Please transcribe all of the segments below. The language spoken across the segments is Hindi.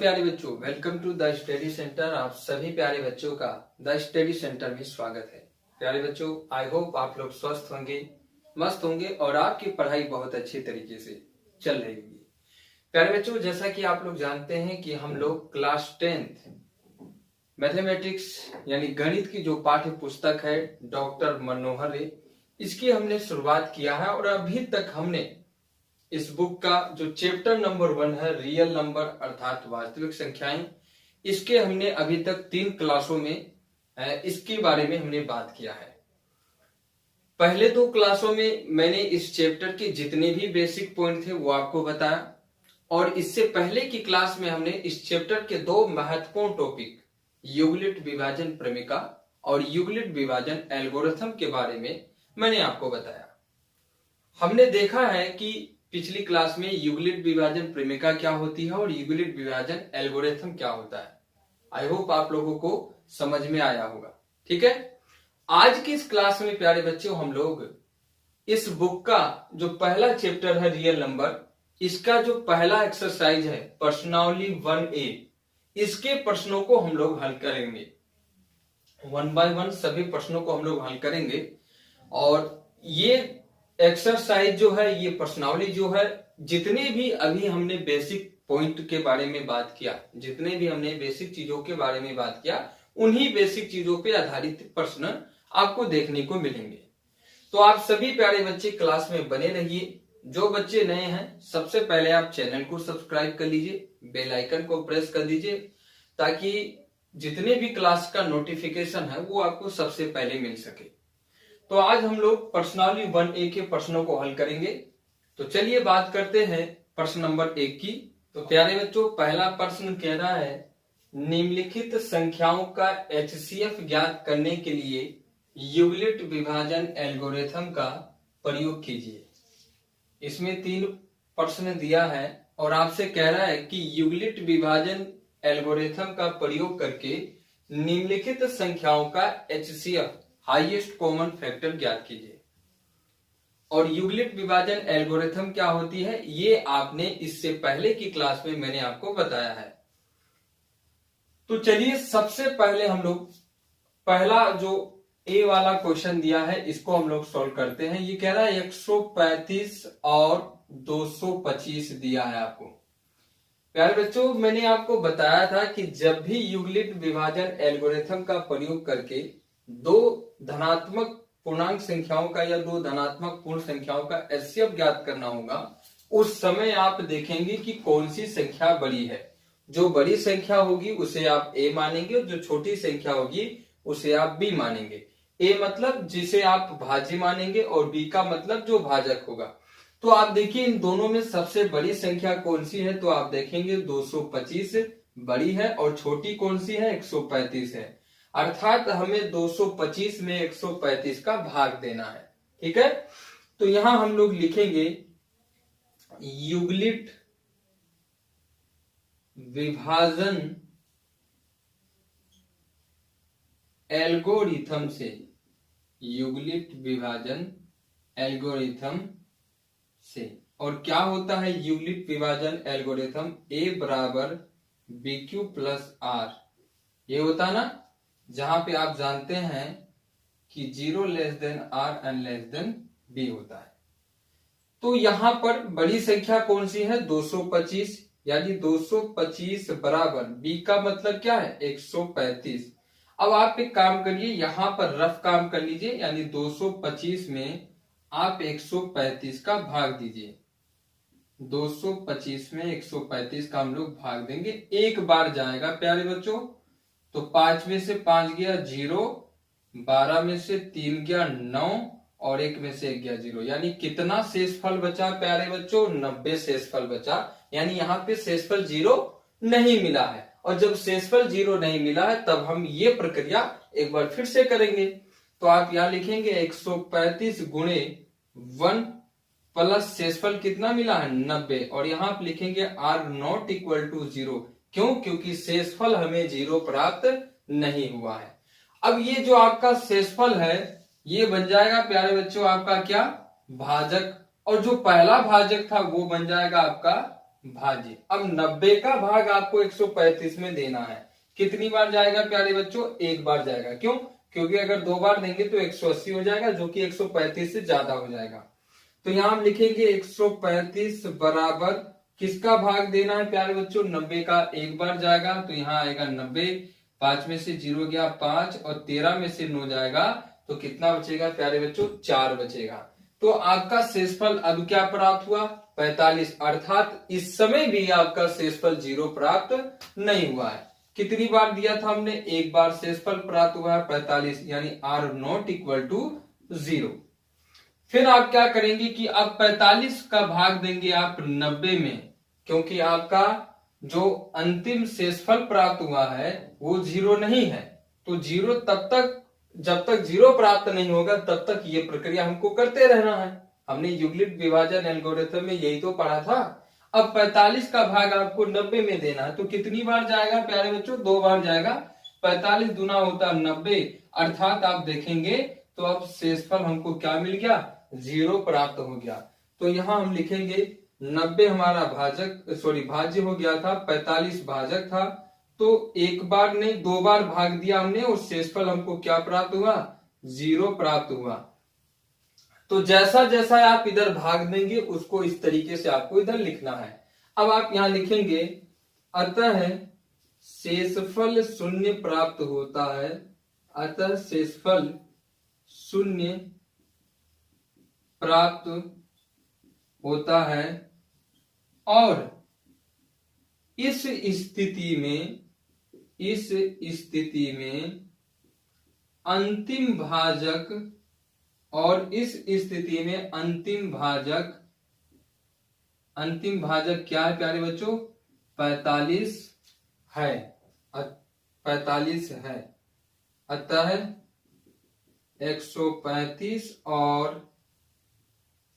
प्यारे बच्चों, welcome to the study centre. आप सभी प्यारे बच्चों का द स्टडी सेंटर में स्वागत है। प्यारे बच्चों, आई होप आप लोग स्वस्थ होंगे, मस्त होंगे और आपकी पढ़ाई बहुत अच्छी तरीके से चल रही होगी। प्यारे बच्चों, जैसा कि आप लोग जानते हैं कि हम लोग क्लास 10th मैथमेटिक्स यानी गणित की जो पाठ्य पुस्तक है डॉक्टर मनोहर रे, इसकी हमने शुरुआत किया है और अभी तक हमने इस बुक का जो चैप्टर नंबर 1 है रियल नंबर अर्थात वास्तविक संख्याएं, इसके हमने अभी तक 3 क्लासों में इसके बारे में हमने बात किया है। पहले 2 क्लासों में मैंने इस चैप्टर के जितने भी बेसिक पॉइंट थे वो आपको बताया और इससे पहले की क्लास में हमने इस चैप्टर के 2 महत्वपूर्ण टॉपिक युगलित विभाजन प्रमेय और युगलित विभाजन एल्गोरिथम के बारे में मैंने आपको बताया। हमने देखा है कि पिछली क्लास में युगलित विभाजन प्रमेय क्या होती है और युगलित विभाजन एल्गोरिथम क्या होता है। आई होप आप लोगों को समझ में आया होगा। ठीक है, आज की इस क्लास में प्यारे बच्चों हम लोग इस बुक का जो पहला चैप्टर है रियल नंबर, इसका जो पहला एक्सरसाइज है प्रश्नावली 1A, इसके प्रश्नों को हम लोग हल करेंगे। 1 by 1 सभी प्रश्नों को हम लोग हल करेंगे और ये एक्सरसाइज जो है, ये प्रश्नावली जो है, जितने भी अभी हमने बेसिक पॉइंट के बारे में बात किया, जितने भी हमने बेसिक चीजों के बारे में बात किया, उन्हीं बेसिक चीजों पे आधारित प्रश्न आपको देखने को मिलेंगे। तो आप सभी प्यारे बच्चे क्लास में बने रहिए। जो बच्चे नए हैं, सबसे पहले आप चैनल को सब्सक्राइब कर लीजिए, बेल आइकन को प्रेस कर दीजिए ताकि जितने भी क्लास का नोटिफिकेशन है वो आपको सबसे पहले मिल सके। तो आज हम लोग प्रश्नावली 1A के प्रश्नों को हल करेंगे। तो चलिए बात करते हैं प्रश्न नंबर 1 की। तो प्यारे बच्चों, पहला प्रश्न कह रहा है निम्नलिखित संख्याओं का HCF ज्ञात करने के लिए युगलित विभाजन एल्गोरिथम का प्रयोग कीजिए। इसमें 3 प्रश्न दिया है और आपसे कह रहा है कि युगलित विभाजन एल्गोरिथम का प्रयोग करके निम्नलिखित संख्याओं का HCF हाईएस्ट कॉमन फैक्टर ज्ञात कीजिए। और युगलित विभाजन एल्गोरिथम क्या होती है, ये आपने इससे पहले की क्लास में मैंने आपको बताया है। तो चलिए सबसे पहले हम लोग पहला जो ए वाला क्वेश्चन दिया है इसको हम लोग सॉल्व करते हैं। ये कह रहा है 135 और 225 दिया है आपको। प्यारे बच्चों, मैंने आपको बताया था कि जब भी युगलित विभाजन एल्गोरिथम का प्रयोग करके 2 धनात्मक पूर्णांक संख्याओं का या 2 धनात्मक पूर्ण संख्याओं का HCF ज्ञात करना होगा, उस समय आप देखेंगे कि कौन सी संख्या बड़ी है। जो बड़ी संख्या होगी उसे आप A मानेंगे और जो छोटी संख्या होगी उसे आप B मानेंगे। A मतलब जिसे आप भाज्य मानेंगे और B का मतलब जो भाजक होगा। तो आप देखिए इन दोनों में सबसे बड़ी संख्या कौन सी है, तो आप देखेंगे 225 बड़ी है और छोटी कौन सी है, 135 है। अर्थात हमें 225 में 135 का भाग देना है। ठीक है, तो यहां हम लोग लिखेंगे युगलित विभाजन एल्गोरिथम से, युगलित विभाजन एल्गोरिथम से। और क्या होता है युगलित विभाजन एल्गोरिथम, A बराबर BQ प्लस R, ये होता ना, जहां पे आप जानते हैं कि 0 less then R and less than B होता है। तो यहां पर बड़ी संख्या कौन सी है, 225, यानी 225 बराबर B का मतलब क्या है, 135। अब आप एक काम करिए, यहां पर रफ काम कर लीजिए, यानी 225 में आप 135 का भाग दीजिए। 225 में 135 का हम लोग भाग देंगे, एक बार जाएगा प्यारे बच्चों। तो 5 में से 5 गया 0, 12 में से 3 गया 9 और 1 में से 1 गया 0, यानी कितना शेषफल बचा प्यारे बच्चों, 90 शेषफल बचा। यानी यहाँ पे शेषफल 0 नहीं मिला है। और जब शेषफल 0 नहीं मिला है तब हम ये प्रक्रिया एक बार फिर से करेंगे। तो आप यहाँ लिखेंगे 135 गुणे 1 प्लस शेषफल कितना मिला है, 90, और यहाँ आप लिखेंगे R नॉट इक्वल टू 0। क्यों, क्योंकि शेषफल हमें 0 प्राप्त नहीं हुआ है। अब ये जो आपका शेषफल है ये बन जाएगा प्यारे बच्चों आपका क्या, भाजक, और जो पहला भाजक था वो बन जाएगा आपका भाज्य। अब 90 का भाग आपको 135 में देना है। कितनी बार जाएगा प्यारे बच्चों? एक बार जाएगा। क्यों? क्योंकि अगर 2 बार देंगे तो 180 हो जाएगा, जो कि 135 से ज्यादा हो जाएगा। तो यहां हम लिखेंगे 135 बराबर किसका भाग देना है प्यारे बच्चों? 90 का एक बार जाएगा, तो यहाँ आएगा 90, 5 में से 0 गया 5 और 13 में से 9 जाएगा, तो कितना बचेगा प्यारे बच्चों? 4 बचेगा। तो आपका शेषफल अब क्या प्राप्त हुआ? 45। अर्थात इस समय भी आपका शेषफल 0 प्राप्त नहीं हुआ है। कितनी बार दिया था हमने? एक बार शेषफल प्राप्त हुआ है 45, यानी आर नॉट इक्वल टू 0। फिर आप क्या करेंगे कि अब 45 का भाग देंगे आप 90 में, क्योंकि आपका जो अंतिम शेषफल प्राप्त हुआ है वो 0 नहीं है। तो 0 तब तक, जब तक 0 प्राप्त नहीं होगा तब तक ये प्रक्रिया हमको करते रहना है। हमने यूक्लिड विभाजन एल्गोरिथम में यही तो पढ़ा था। अब 45 का भाग आपको 90 में देना है, तो कितनी बार जाएगा प्यारे बच्चों? 2 बार जाएगा। 45 दूना होता 90, अर्थात आप देखेंगे तो अब शेषफल हमको क्या मिल गया? 0 प्राप्त हो गया। तो यहां हम लिखेंगे 90 हमारा भाज्य हो गया था, 45 भाजक था। तो एक बार नहीं 2 बार भाग दिया हमने और शेषफल हमको क्या प्राप्त हुआ? 0 प्राप्त हुआ। तो जैसा जैसा आप इधर भाग देंगे उसको इस तरीके से आपको इधर लिखना है। अब आप यहां लिखेंगे अतः शेषफल 0 प्राप्त होता है, अतः शेषफल 0 प्राप्त होता है और इस स्थिति में अंतिम भाजक अंतिम भाजक क्या है प्यारे बच्चों? 45 है। 45 है। अतः 135 और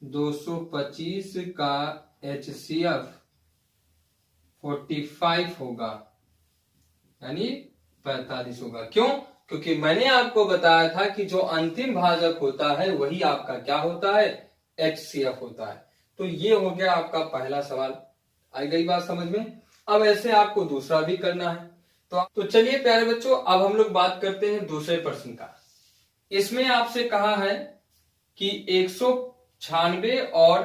225 का HCF 45 होगा, यानी 45 होगा। क्यों? क्योंकि मैंने आपको बताया था कि जो अंतिम भाजक होता है वही आपका क्या होता है? HCF होता है। तो ये हो गया आपका पहला सवाल। आई गई बात समझ में? अब ऐसे आपको दूसरा भी करना है। तो चलिए प्यारे बच्चों, अब हम लोग बात करते हैं दूसरे प्रश्न का। इसमें आपसे कहा है कि 196 और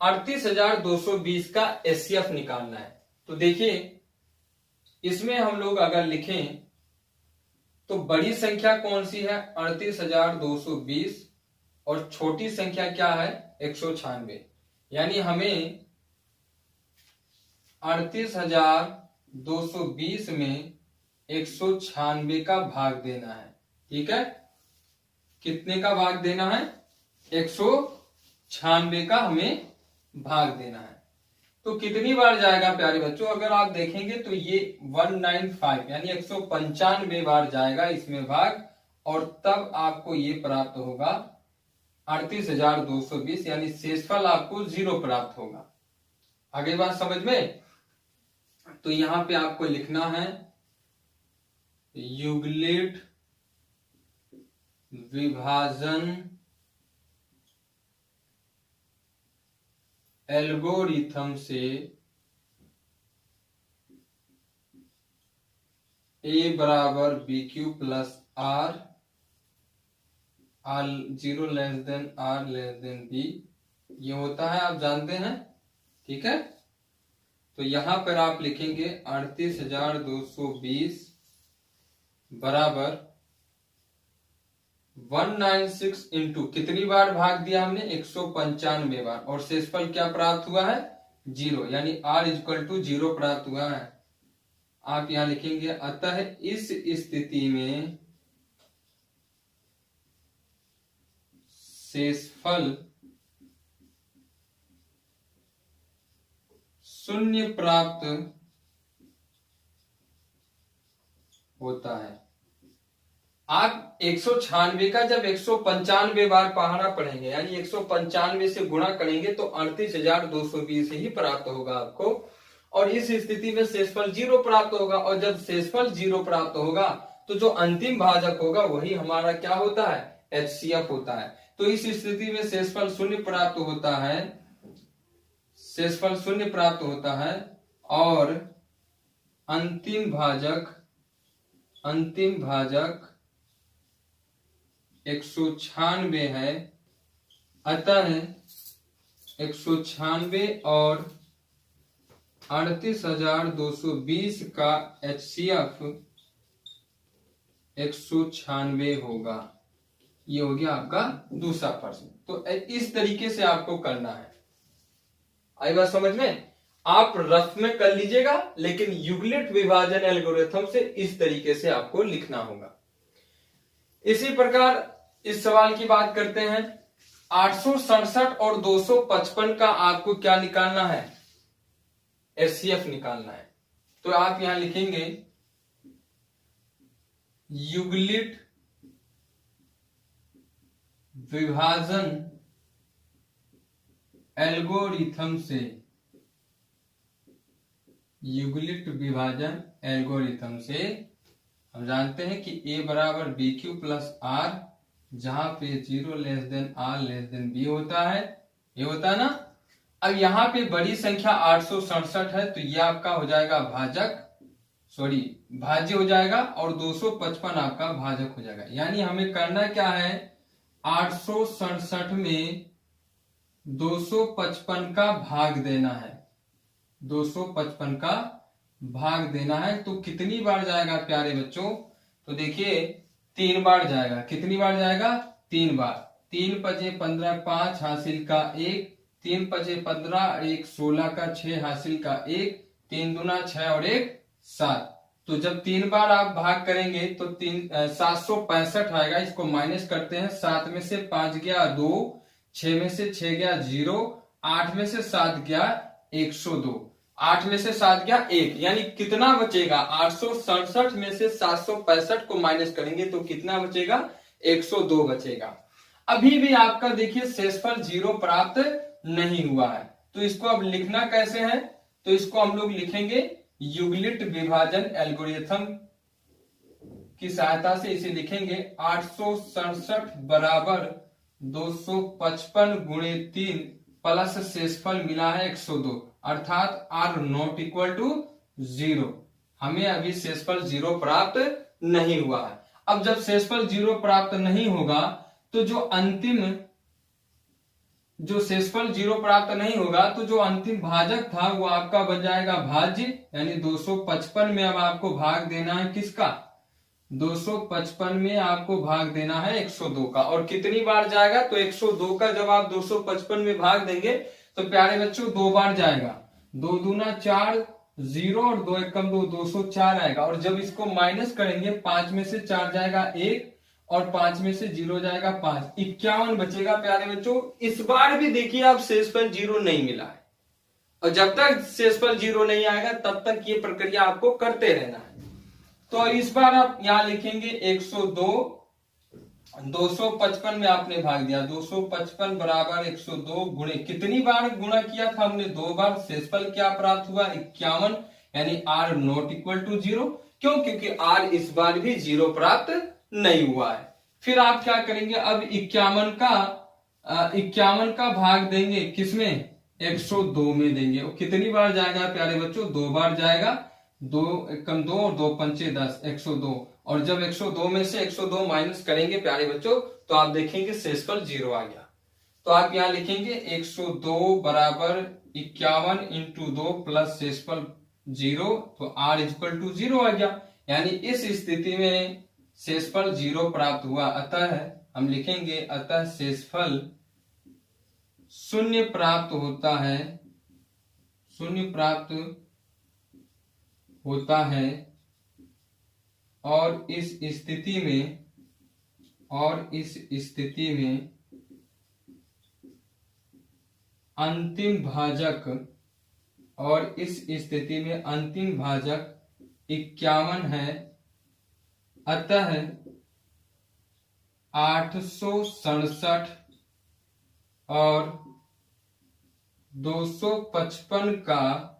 38,220 का HCF निकालना है। तो देखिए इसमें हम लोग अगर लिखें तो बड़ी संख्या कौन सी है? 38,220 और छोटी संख्या क्या है? 196। यानी हमें 38,220 में 196 का भाग देना है। ठीक है, कितने का भाग देना है? 196 का हमें भाग देना है। तो कितनी बार जाएगा प्यारे बच्चों? अगर आप देखेंगे तो ये 195 यानी 195 बार जाएगा इसमें भाग, और तब आपको ये प्राप्त होगा 38,220, यानी शेषफल आपको 0 प्राप्त होगा। आगे बात समझ में? तो यहां पे आपको लिखना है यूक्लिड विभाजन एल्गोरिथम से A बराबर BQ plus R, R0 less than R less than B ये होता है, आप जानते हैं। ठीक है, तो यहां पर आप लिखेंगे 38,220 बराबर 196 इंटू कितनी बार भाग दिया हमने? 195 बार, और शेषफल क्या प्राप्त हुआ है? 0, यानी R इक्वल टू 0 प्राप्त हुआ है। आप यहां लिखेंगे अतः इस स्थिति में शेषफल 0 प्राप्त होता है। आप 196 का जब 195 बार पहाड़ा पढ़ेंगे, यानी 195 से गुणा करेंगे तो 38,220 ही प्राप्त होगा आपको, और इस स्थिति में शेषफल 0 प्राप्त होगा। और जब शेषफल 0 प्राप्त होगा तो जो अंतिम भाजक होगा वही हमारा क्या होता है? HCF होता है। तो इस स्थिति में शेषफल 0 प्राप्त होता है, शेषफल शून्य प्राप्त होता है और अंतिम भाजक 196 है। अतः 196 और 38,220 का HCF 196 होगा। ये हो गया आपका दूसरा प्रश्न। तो इस तरीके से आपको करना है। आई बात समझ में? आप रफ में कर लीजिएगा, लेकिन यूक्लिड विभाजन एल्गोरिथम से इस तरीके से आपको लिखना होगा। इसी प्रकार इस सवाल की बात करते हैं। 867 और 255 का आपको क्या निकालना है? HCF निकालना है। तो आप यहां लिखेंगे यूक्लिड विभाजन एल्गोरिथम से, यूक्लिड विभाजन एल्गोरिथम से हम जानते हैं कि A बराबर BQ प्लस R, जहां पे 0 less then R less than B होता है। ये होता है ना। अब यहाँ पे बड़ी संख्या 867 है, तो ये आपका हो जाएगा भाज्य हो जाएगा, और 255 आपका भाजक हो जाएगा। यानी हमें करना क्या है? 867 में 255 का भाग देना है। 255 का भाग देना है। तो कितनी बार जाएगा प्यारे बच्चों? तो देखिए 3 बार जाएगा। कितनी बार जाएगा? 3 बार। 3 पचे 15, 5 हासिल का 1, 3 पचे 15, 1 16 का 6 हासिल का 1, 3 दूना 6 और 1 7। तो जब 3 बार आप भाग करेंगे तो 765 आएगा। इसको माइनस करते हैं। 7 में से 5 गया 2, 6 में से 6 गया 0, 8 में से 7 गया 102, 8 में से 7 गया 1, यानी कितना बचेगा? 867 में से 765 को माइनस करेंगे तो कितना बचेगा? 102 बचेगा। अभी भी आपका देखिए शेषफल 0 प्राप्त नहीं हुआ है। तो इसको अब लिखना कैसे है? तो इसको हम लोग लिखेंगे यूक्लिड विभाजन एल्गोरिथम की सहायता से इसे लिखेंगे 867 बराबर 255 गुणे 3 प्लस शेषफल मिला है 102, अर्थात R नॉट इक्वल टू 0। हमें अभी शेषफल 0 प्राप्त नहीं हुआ है। अब जब शेषफल 0 प्राप्त नहीं होगा तो जो शेषफल 0 प्राप्त नहीं होगा तो जो अंतिम भाजक था वो आपका बन जाएगा भाज्य, यानी 255 में अब आपको भाग देना है किसका? 255 में आपको भाग देना है 102 का। और कितनी बार जाएगा? तो 102 का जब आप 255 में भाग देंगे तो प्यारे बच्चों 2 बार जाएगा। 2 दूना 4, 0 और 2 एकम 2, 204 आएगा। और जब इसको माइनस करेंगे 5 में से 4 जाएगा 1 और 5 में से 0 जाएगा 5, 51 बचेगा प्यारे बच्चों। इस बार भी देखिए आप शेषफल 0 नहीं मिला है, और जब तक शेषफल 0 नहीं आएगा तब तक ये प्रक्रिया आपको करते रहना है। तो इस बार आप यहां लिखेंगे 102, 255 में आपने भाग दिया, 255 बराबर 102 गुणे, कितनी बार गुणा किया था हमने? 2 बार। शेषफल क्या प्राप्त हुआ? 51, यानी R नॉट इक्वल टू 0। क्यों? क्योंकि R इस बार भी 0 प्राप्त नहीं हुआ है। फिर आप क्या करेंगे? अब 51 का भाग देंगे किसमें? 102 में देंगे। और कितनी बार जाएगा प्यारे बच्चों? 2 बार जाएगा। 2 एकम 2 और 2 पंचे 10, 102। और जब 102 में से 102 माइनस करेंगे प्यारे बच्चों तो आप देखेंगे शेषफल 0 आ गया। तो आप यहां लिखेंगे 102 बराबर 51 इंटू 2 प्लस शेषफल 0, तो R इक्वल टू 0 आ गया। यानी इस स्थिति में शेषफल 0 प्राप्त हुआ। अतः हम लिखेंगे अतः शेषफल 0 प्राप्त होता है, 0 प्राप्त होता है। और इस स्थिति में अंतिम भाजक, और इस स्थिति में अंतिम भाजक 51 है। अतः 867 और 255 का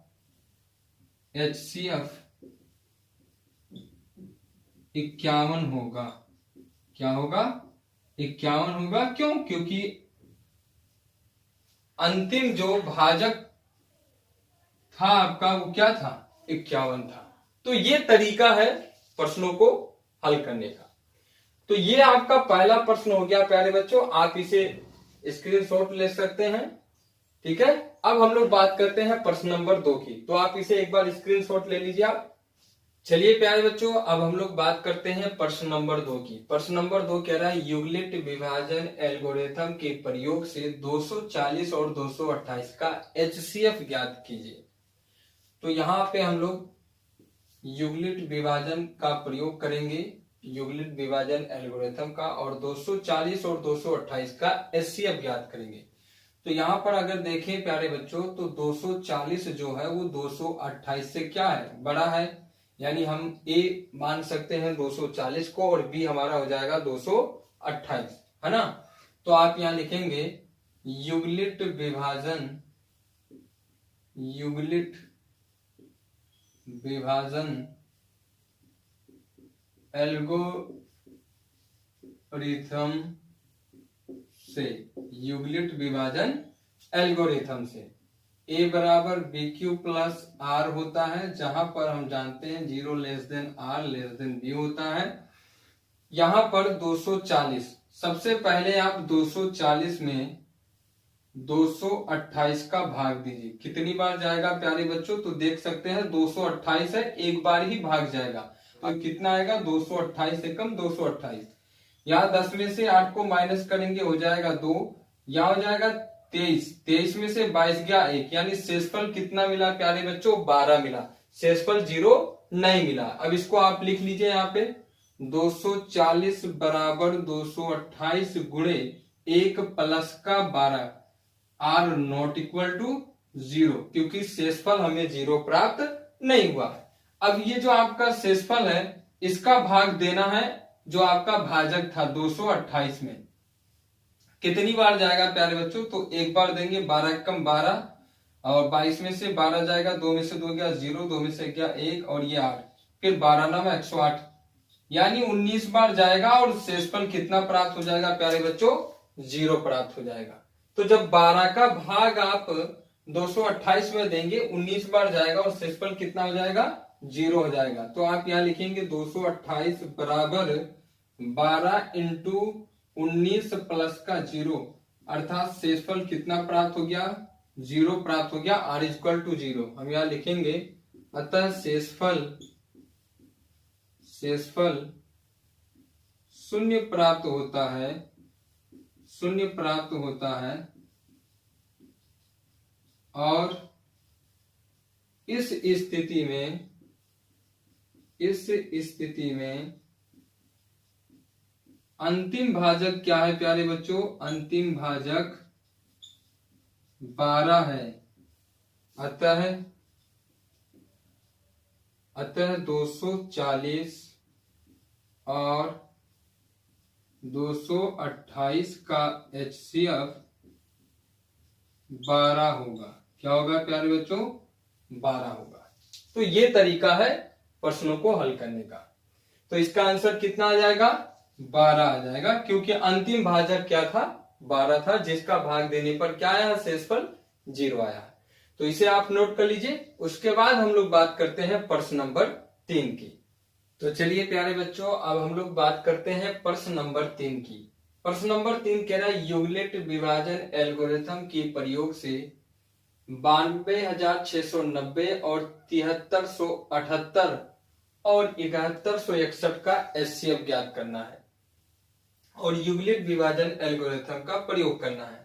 HCF 51 होगा। क्या होगा? 51 होगा। क्यों? क्योंकि अंतिम जो भाजक था आपका वो क्या था 51 था। तो ये तरीका है प्रश्नों को हल करने का। तो ये आपका पहला प्रश्न हो गया प्यारे बच्चों, आप इसे स्क्रीनशॉट ले सकते हैं। ठीक है, अब हम लोग बात करते हैं प्रश्न नंबर 2 की। तो आप इसे एक बार स्क्रीनशॉट ले लीजिए आप। चलिए प्यारे बच्चों, अब हम लोग बात करते हैं प्रश्न नंबर 2 की। प्रश्न नंबर 2 कह रहा है यूक्लिड विभाजन एल्गोरिथम के प्रयोग से 240 और 228 का एचसीएफ ज्ञात कीजिए। तो यहाँ पे हम लोग यूक्लिड विभाजन का प्रयोग करेंगे, यूक्लिड विभाजन एल्गोरिथम का, और 240 और 228 का एचसीएफ ज्ञात करेंगे। तो यहाँ पर अगर देखें प्यारे बच्चों तो 240 जो है वो 228 से क्या है, बड़ा है, यानी हम ए मान सकते हैं 240 को और बी हमारा हो जाएगा 228, है ना। तो आप यहाँ लिखेंगे यूक्लिड विभाजन एल्गोरिथम से, यूक्लिड विभाजन एल्गोरिथम से a बराबर बी क्यू प्लस आर होता है, जहां पर हम जानते हैं 0 less than R less than B होता है। यहां पर 240, सबसे पहले आप 240 में 228 का भाग दीजिए। कितनी बार जाएगा प्यारे बच्चों, तो देख सकते हैं 228 है, एक बार ही भाग जाएगा। अब कितना आएगा, 228 से कम 228। यहाँ 10 में से 8 को माइनस करेंगे, हो जाएगा 2, यहाँ हो जाएगा 23, 23 में से 22 गया 1, यानी शेषफल कितना मिला प्यारे बच्चों, 12 मिला, शेषफल 0 नहीं मिला। अब इसको आप लिख लीजिए यहाँ पे 240 बराबर 228 गुणे 1 प्लस का 12 आर नॉट इक्वल टू 0, क्योंकि शेषफल हमें 0 प्राप्त नहीं हुआ। अब ये जो आपका शेषफल है इसका भाग देना है जो आपका भाजक था 228 में। कितनी बार जाएगा प्यारे बच्चों, तो एक बार देंगे, 12 कम 12, और 22 में से 12 जाएगा, 2 में से 2 गया 0, 2 में से गया 1, और ये 8, फिर 12 9 108, यानी 19 बार जाएगा और शेषफल कितना प्राप्त हो जाएगा प्यारे बच्चों, 0 प्राप्त हो जाएगा। तो जब 12 का भाग आप 228 में देंगे, 19 बार जाएगा और शेषफल कितना हो जाएगा, 0 हो जाएगा। तो आप यहाँ लिखेंगे 228 बराबर 12 इंटू 19 प्लस का 0, अर्थात शेषफल कितना प्राप्त हो गया, 0 प्राप्त हो गया, आर इक्वल टू 0 हम यहाँ लिखेंगे। अतः शेषफल शून्य प्राप्त होता है, शून्य प्राप्त होता है, और इस स्थिति में अंतिम भाजक क्या है प्यारे बच्चों, अंतिम भाजक 12 है। अतः 240 और 228 का एचसीएफ 12 होगा। क्या होगा प्यारे बच्चों, 12 होगा। तो ये तरीका है प्रश्नों को हल करने का। तो इसका आंसर कितना आ जाएगा, 12 आ जाएगा, क्योंकि अंतिम भाजक क्या था, 12 था, जिसका भाग देने पर क्या आया, शेषफल 0 आया। तो इसे आप नोट कर लीजिए। उसके बाद हम लोग बात करते हैं प्रश्न नंबर 3 की। तो चलिए प्यारे बच्चों, अब हम लोग बात करते हैं प्रश्न नंबर 3 की। प्रश्न नंबर 3 कह रहा है यूक्लिड विभाजन एल्गोरिथम के प्रयोग से 92,690 और 7378 और 7161 का एचसीएफ ज्ञात करना है और यूक्लिड विभाजन एल्गोरिथम का प्रयोग करना है।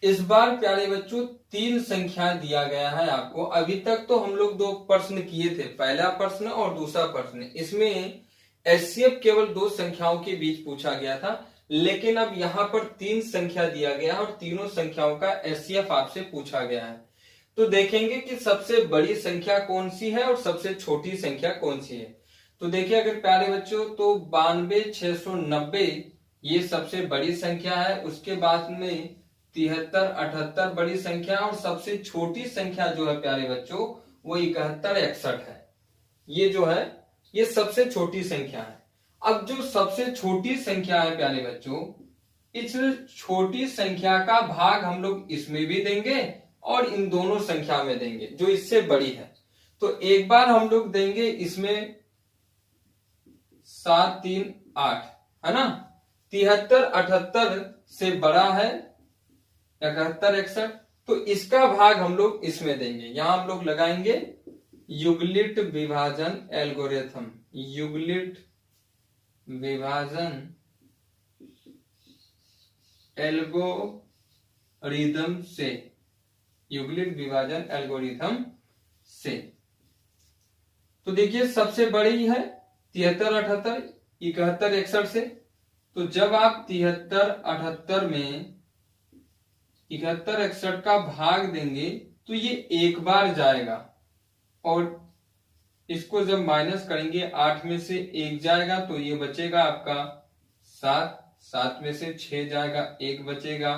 इस बार प्यारे बच्चों 3 संख्या दिया गया है आपको। अभी तक तो हम लोग 2 प्रश्न किए थे, पहला प्रश्न और दूसरा प्रश्न। इसमें एचसीएफ केवल 2 संख्याओं के बीच पूछा गया था, लेकिन अब यहाँ पर 3 संख्या दिया गया है और तीनों संख्याओं का एचसीएफ आपसे पूछा गया है। तो देखेंगे कि सबसे बड़ी संख्या कौन सी है और सबसे छोटी संख्या कौन सी है। तो देखिए अगर प्यारे बच्चों, तो 92,690 ये सबसे बड़ी संख्या है, उसके बाद में 7378 बड़ी संख्या, और सबसे छोटी संख्या जो है प्यारे बच्चों वो 7161 है। ये जो है ये सबसे छोटी संख्या है। अब जो सबसे छोटी संख्या है प्यारे बच्चों, इस छोटी संख्या का भाग हम लोग इसमें भी देंगे और इन दोनों संख्या में देंगे जो इससे बड़ी है। तो एक बार हम लोग देंगे इसमें 7 3 8 है ना, 73 78 से बड़ा है 71 61, तो इसका भाग हम लोग इसमें देंगे। यहां हम लोग लगाएंगे युगलिट विभाजन एल्गोरिथम, युगलिट विभाजन एल्गोरिथम से, युगलिट विभाजन एल्गोरिथम से। तो देखिए सबसे बड़ी है 73 78 71 61 से, तो जब आप 73 78 में 71 61 का भाग देंगे तो ये एक बार जाएगा, और इसको जब माइनस करेंगे 8 में से 1 जाएगा तो ये बचेगा आपका 7, 7 में से 6 जाएगा 1 बचेगा,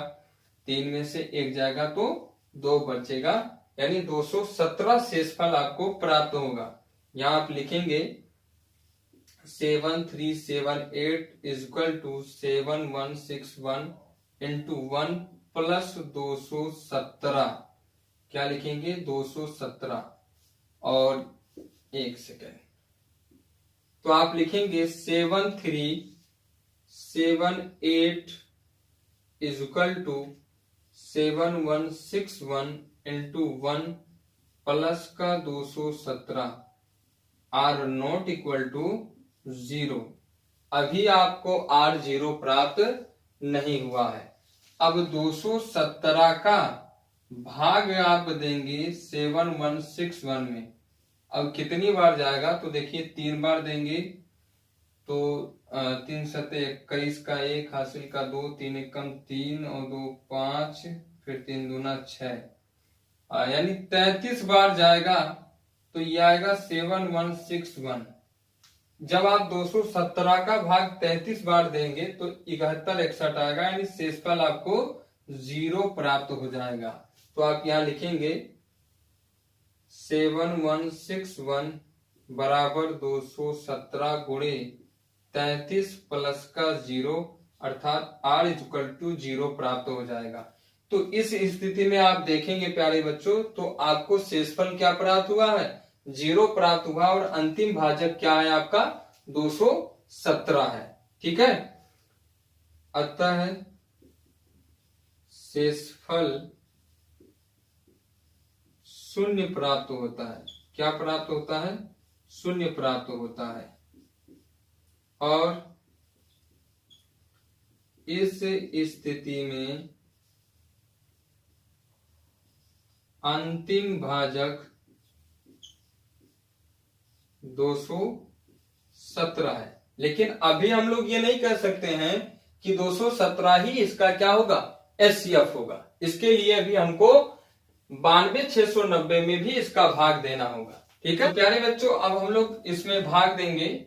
3 में से 1 जाएगा तो 2 बचेगा, यानी 217 शेषफल आपको प्राप्त होगा। यहां आप लिखेंगे 7378 is equal to 7161 into 1 plus 217, क्या लिखेंगे 217 और 1 सेकेंड, तो आप लिखेंगे 7378 is equal to 7161 into 1 plus का 217 आर नॉट इक्वल टू 0। अभी आपको R0 प्राप्त नहीं हुआ है। अब 217 का भाग आप देंगे 7161 में, अब कितनी बार जाएगा तो देखिए 3 बार देंगे तो 3 सते 21 का 1 हासिल का 2, 3 एकम 3 और 2 5, फिर 3 दूना 6, यानी 33 बार जाएगा तो ये आएगा 7161। जब आप 217 का भाग 33 बार देंगे तो 71 61 आएगा, यानी शेषफल आपको 0 प्राप्त हो जाएगा। तो आप यहाँ लिखेंगे 7161 बराबर 217 गुणे 33 प्लस का 0, अर्थात R इक्वल टू 0 प्राप्त हो जाएगा। तो इस स्थिति में आप देखेंगे प्यारे बच्चों, तो आपको शेषफल क्या प्राप्त हुआ है 0 प्राप्त हुआ, और अंतिम भाजक क्या है आपका 217 है। ठीक है, अतः शेषफल 0 प्राप्त होता है। क्या प्राप्त होता है 0 प्राप्त होता है, और इस स्थिति में अंतिम भाजक 217 है। लेकिन अभी हम लोग ये नहीं कह सकते हैं कि 217 ही इसका क्या होगा एचसीएफ होगा। इसके लिए अभी हमको 92690 में भी इसका भाग देना होगा। ठीक है तो प्यारे बच्चों, अब हम लोग इसमें भाग देंगे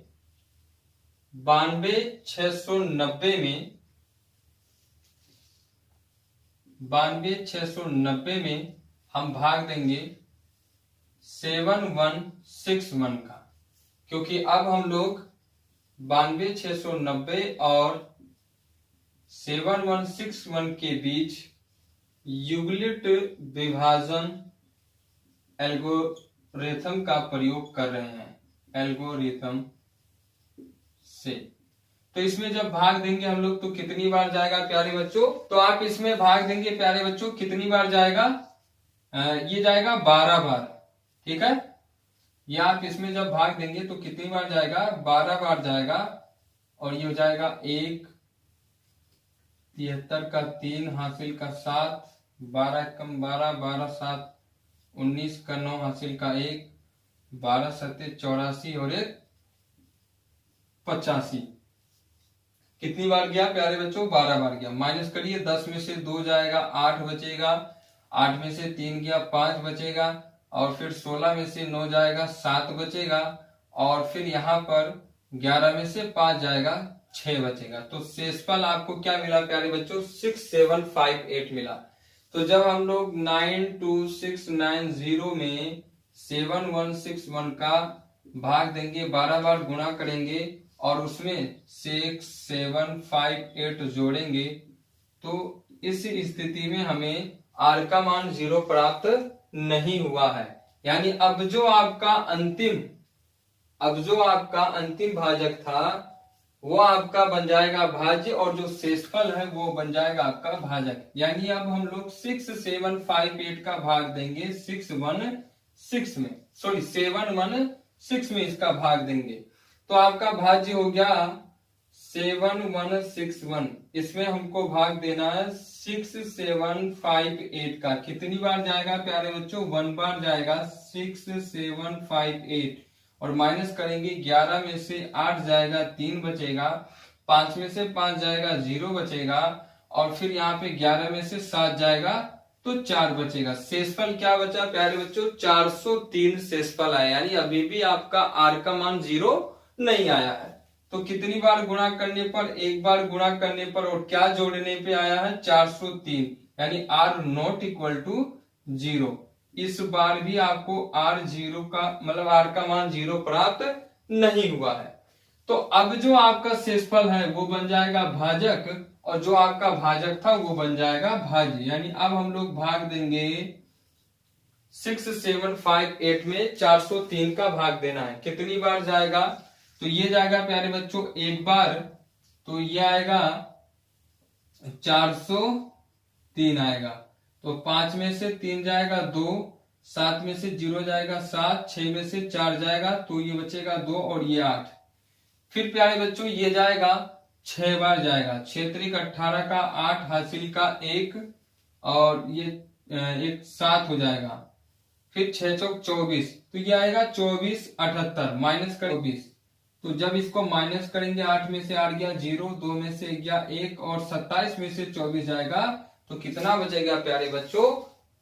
92690 में, 92690 में हम भाग देंगे 7161 का, क्योंकि अब हम लोग 92690 और 7161 के बीच युगलिट विभाजन एल्गोरिथम का प्रयोग कर रहे हैं, एल्गोरिथम से। तो इसमें जब भाग देंगे हम लोग तो कितनी बार जाएगा प्यारे बच्चों, तो आप इसमें भाग देंगे प्यारे बच्चों कितनी बार जाएगा, ये जाएगा 12 बार। ठीक है, ये आप इसमें जब भाग देंगे तो कितनी बार जाएगा 12 बार जाएगा, और ये हो जाएगा 1, 73 का 3 हासिल का 7, 12 कम 12, 12 7 19 का 9 हासिल का 1, 12 सत्ते 84 और 1 85। कितनी बार गया प्यारे बच्चों 12 बार गया। माइनस करिए 10 में से 2 जाएगा 8 बचेगा, 8 में से 3 गया 5 बचेगा, और फिर 16 में से 9 जाएगा 7 बचेगा, और फिर यहाँ पर 11 में से 5 जाएगा 6 बचेगा। तो शेषफल आपको क्या मिला प्यारे बच्चों 6758 मिला। तो जब हम लोग 92690 में 7161 का भाग देंगे 12 बार गुणा करेंगे और उसमें 6758 जोड़ेंगे, तो इस स्थिति में हमें r का मान 0 प्राप्त नहीं हुआ है। यानी अब जो आपका अंतिम भाजक था वो आपका बन जाएगा भाज्य और जो शेषफल है वो बन जाएगा आपका भाजक। यानी अब हम लोग 6758 का भाग देंगे 716 में इसका भाग देंगे तो आपका भाज्य हो गया 7161। इसमें हमको भाग देना है 6758 का। कितनी बार जाएगा प्यारे बच्चों? 1 बार जाएगा 6758 और माइनस करेंगे 11 में से 8 जाएगा 3 बचेगा, 5 में से 5 जाएगा 0 बचेगा और फिर यहाँ पे 11 में से 7 जाएगा तो 4 बचेगा। शेषफल क्या बचा प्यारे बच्चों? 403 शेषफल आया। यानी अभी भी आपका r का मान 0 नहीं आया है। तो कितनी बार गुणा करने पर? एक बार गुणा करने पर और क्या जोड़ने पे आया है? 403। यानी r नॉट इक्वल टू 0। इस बार भी आपको r0 का मतलब r का मान 0 प्राप्त नहीं हुआ है। तो अब जो आपका शेषफल है वो बन जाएगा भाजक और जो आपका भाजक था वो बन जाएगा भाज्य। यानी अब हम लोग भाग देंगे 6758 में 403 का भाग देना है। कितनी बार जाएगा? तो ये जाएगा प्यारे बच्चों एक बार, तो ये आएगा 403 आएगा। तो 5 में से 3 जाएगा 2, 7 में से 0 जाएगा 7, 6 में से 4 जाएगा तो ये बचेगा 2 और ये 8। फिर प्यारे बच्चों ये जाएगा 6 बार जाएगा, 6 त्रिक 18 का 8 हासिल का 1 और ये एक 7 हो जाएगा। फिर 6 चौक 24 तो ये आएगा 24 78 माइनस कर 24। तो जब इसको माइनस करेंगे 8 में से 8 गया 0, 2 में से गया 1 और 27 में से 24 जाएगा तो कितना बचेगा प्यारे बच्चों?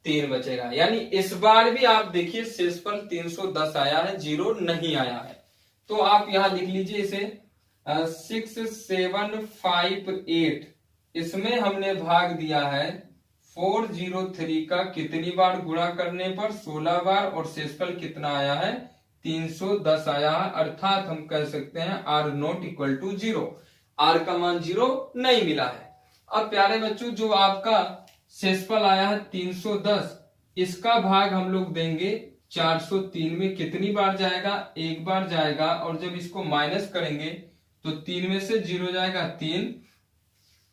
3 बचेगा। यानी इस बार भी आप देखिए शेषफल 310 आया है, 0 नहीं आया है। तो आप यहाँ लिख लीजिए इसे 6758। इसमें हमने भाग दिया है 403 का कितनी बार गुणा करने पर? 16 बार और शेषफल कितना आया है? 310 आया है। अर्थात हम कह सकते हैं r not equal to 0। r का मान 0 नहीं मिला है। अब प्यारे बच्चों जो आपका शेषफल आया है 310, इसका भाग हम लोग देंगे 403 में। कितनी बार जाएगा? एक बार जाएगा और जब इसको माइनस करेंगे तो 3 में से 0 जाएगा 3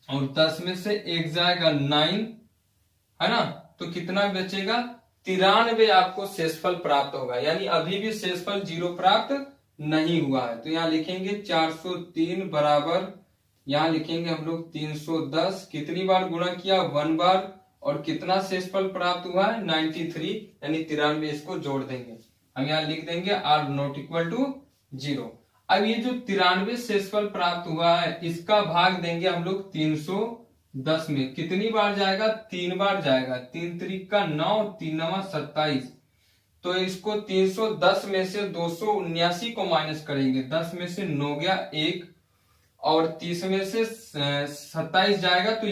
और 10 में से 1 जाएगा 9, है ना? तो कितना बचेगा? 93 आपको शेषफल प्राप्त होगा। यानी अभी भी शेषफल 0 प्राप्त नहीं हुआ है। तो यहाँ लिखेंगे 403 बराबर, यहाँ लिखेंगे हम लोग 310। कितनी बार गुणा किया? 1 बार और कितना शेषफल प्राप्त हुआ है? 93। यानी 93 इसको जोड़ देंगे। हम यहाँ लिख देंगे r नॉट इक्वल टू 0। अब ये जो 93 शेषफल प्राप्त हुआ है इसका भाग देंगे हम लोग 310 में। कितनी बार जाएगा? 3 बार जाएगा। 3 त्रिक का 9, 3 नवा 27। तो इसको 310 में से 279 को माइनस करेंगे। 10 में से 9 गया 1 और 30 में से 27 जाएगा तो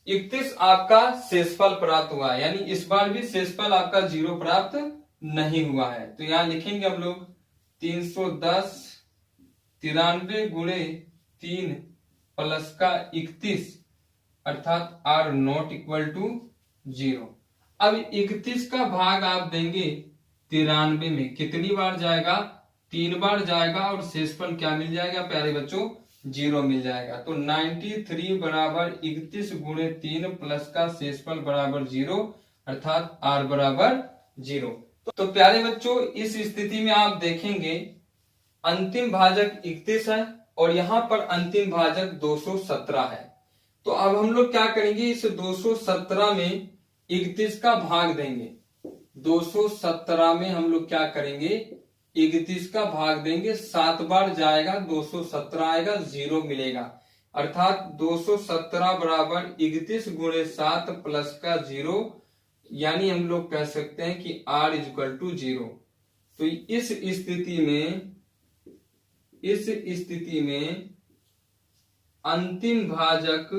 31 आपका शेषफल प्राप्त हुआ है। यानी इस बार भी शेषफल आपका 0 प्राप्त नहीं हुआ है। तो यहाँ लिखेंगे हम लोग 310 93 गुणे 3 प्लस का 31 अर्थात r नॉट इक्वल टू 0। अब 31 का भाग आप देंगे 93 में। कितनी बार जाएगा? 3 बार जाएगा और शेषफल क्या मिल जाएगा प्यारे बच्चों? 0 मिल जाएगा। तो 93 बराबर 31 गुणे 3 प्लस का शेषफल बराबर 0 अर्थात r बराबर 0। तो प्यारे बच्चों इस स्थिति में आप देखेंगे अंतिम भाजक 31 है और यहाँ पर अंतिम भाजक 217 है। तो अब हम लोग क्या करेंगे? इस 217 में 31 का भाग देंगे। 217 में हम लोग क्या करेंगे? 31 का भाग देंगे। 7 बार जाएगा 217 आएगा, 0 मिलेगा। अर्थात 217 बराबर 31 गुणे 7 प्लस का 0। यानी हम लोग कह सकते हैं कि r इक्वल टू 0। तो इस स्थिति में अंतिम भाजक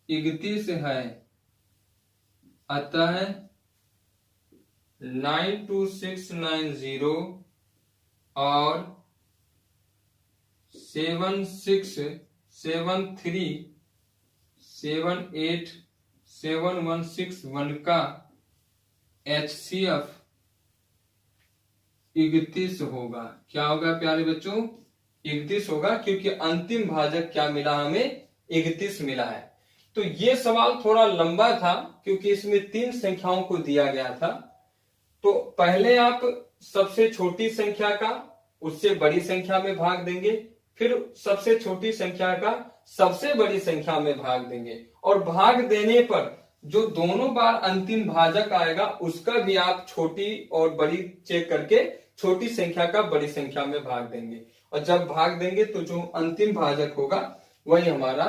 31 है। अतः 92690 और 7673 78761 का HCF 31 होगा। क्या होगा प्यारे बच्चों? 31 होगा, क्योंकि अंतिम भाजक क्या मिला हमें? 31 मिला है। तो ये सवाल थोड़ा लंबा था क्योंकि इसमें 3 संख्याओं को दिया गया था। तो पहले आप सबसे छोटी संख्या का उससे बड़ी संख्या में भाग देंगे, फिर सबसे छोटी संख्या का सबसे बड़ी संख्या में भाग देंगे, और भाग देने पर जो दोनों बार अंतिम भाजक आएगा उसका भी आप छोटी और बड़ी चेक करके छोटी संख्या का बड़ी संख्या में भाग देंगे, और जब भाग देंगे तो जो अंतिम भाजक होगा वही हमारा